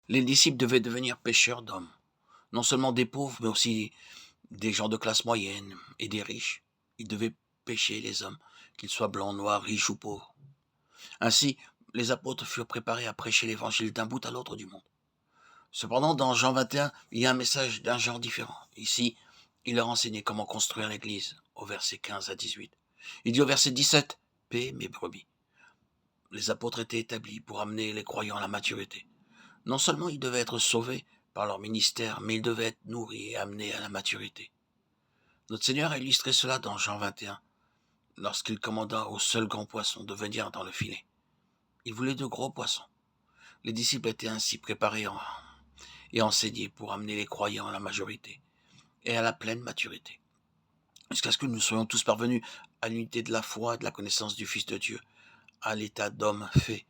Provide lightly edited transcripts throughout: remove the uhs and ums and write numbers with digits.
Les disciples devaient devenir pêcheurs d'hommes, non seulement des pauvres, mais aussi des gens de classe moyenne et des riches. Ils devaient pêcher les hommes, qu'ils soient blancs, noirs, riches ou pauvres. Ainsi, les apôtres furent préparés à prêcher l'évangile d'un bout à l'autre du monde. Cependant, dans Jean 21, il y a un message d'un genre différent. Ici, il leur enseignait comment construire l'Église, au verset 15 à 18. Il dit au verset 17, « Paix mes brebis ». Les apôtres étaient établis pour amener les croyants à la maturité. Non seulement ils devaient être sauvés par leur ministère, mais ils devaient être nourris et amenés à la maturité. Notre Seigneur a illustré cela dans Jean 21, lorsqu'il commanda au seul grand poisson de venir dans le filet. Il voulait de gros poissons. Les disciples étaient ainsi préparés et enseignés pour amener les croyants à la majorité et à la pleine maturité, jusqu'à ce que nous soyons tous parvenus à l'unité de la foi et de la connaissance du Fils de Dieu, à l'état d'homme fait,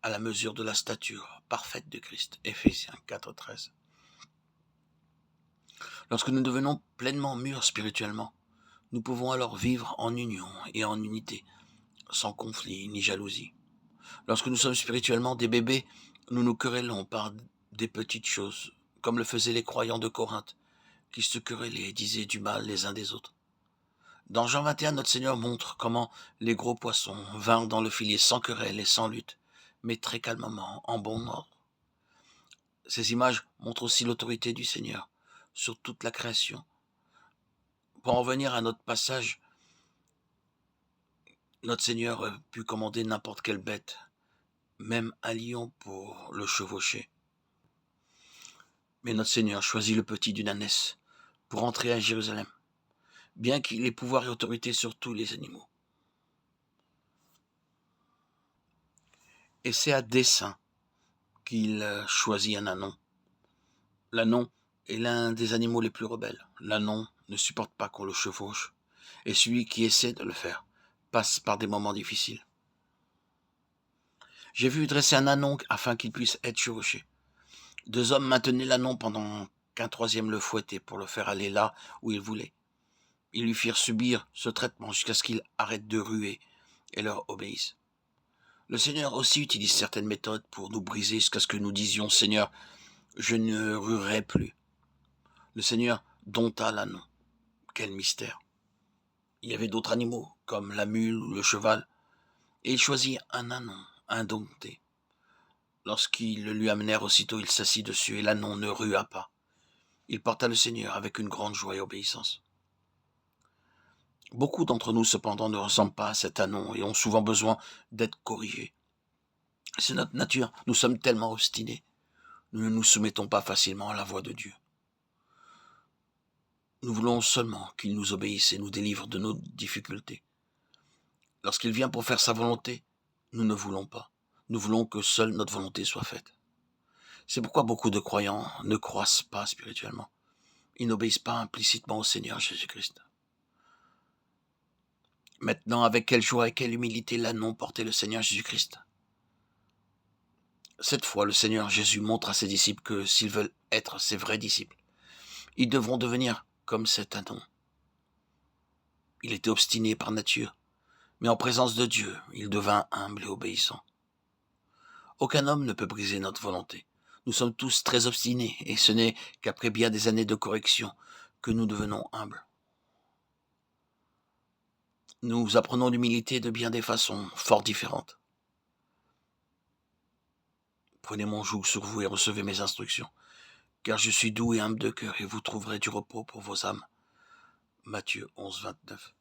à la mesure de la stature parfaite de Christ. Éphésiens 4,13. Lorsque nous devenons pleinement mûrs spirituellement, nous pouvons alors vivre en union et en unité, sans conflit ni jalousie. Lorsque nous sommes spirituellement des bébés, nous nous querellons par des petites choses, comme le faisaient les croyants de Corinthe, qui se querellaient et disaient du mal les uns des autres. Dans Jean 21, notre Seigneur montre comment les gros poissons vinrent dans le filet sans querelle et sans lutte, mais très calmement, en bon ordre. Ces images montrent aussi l'autorité du Seigneur sur toute la création. Pour en revenir à notre passage, notre Seigneur put commander n'importe quelle bête, même un lion pour le chevaucher. Mais notre Seigneur choisit le petit d'une ânesse pour entrer à Jérusalem, bien qu'il ait pouvoir et autorité sur tous les animaux. Et c'est à dessein qu'il choisit un ânon. L'ânon est l'un des animaux les plus rebelles. L'ânon ne supporte pas qu'on le chevauche, et celui qui essaie de le faire passe par des moments difficiles. J'ai vu dresser un ânon afin qu'il puisse être chevauché. 2 hommes maintenaient l'ânon pendant qu'un troisième le fouettait pour le faire aller là où il voulait. Ils lui firent subir ce traitement jusqu'à ce qu'il arrête de ruer et leur obéisse. Le Seigneur aussi utilise certaines méthodes pour nous briser jusqu'à ce que nous disions « Seigneur, je ne ruerai plus ». Le Seigneur dompta l'ânon. Quel mystère! Il y avait d'autres animaux, comme la mule ou le cheval, et il choisit un ânon, indompté. Lorsqu'ils le lui amenèrent aussitôt, il s'assit dessus, et l'ânon ne rua pas. Il porta le Seigneur avec une grande joie et obéissance. Beaucoup d'entre nous, cependant, ne ressemblent pas à cet ânon et ont souvent besoin d'être corrigés. C'est notre nature, nous sommes tellement obstinés. Nous ne nous soumettons pas facilement à la voix de Dieu. Nous voulons seulement qu'il nous obéisse et nous délivre de nos difficultés. Lorsqu'il vient pour faire sa volonté, nous ne voulons pas. Nous voulons que seule notre volonté soit faite. C'est pourquoi beaucoup de croyants ne croissent pas spirituellement. Ils n'obéissent pas implicitement au Seigneur Jésus-Christ. Maintenant, avec quelle joie et quelle humilité l'ânon portait le Seigneur Jésus-Christ. Cette fois, le Seigneur Jésus montre à ses disciples que s'ils veulent être ses vrais disciples, ils devront devenir comme cet ânon. Il était obstiné par nature, mais en présence de Dieu, il devint humble et obéissant. Aucun homme ne peut briser notre volonté. Nous sommes tous très obstinés, et ce n'est qu'après bien des années de correction que nous devenons humbles. Nous apprenons l'humilité de bien des façons fort différentes. Prenez mon joug sur vous et recevez mes instructions, car je suis doux et humble de cœur, et vous trouverez du repos pour vos âmes. Matthieu 11, 29.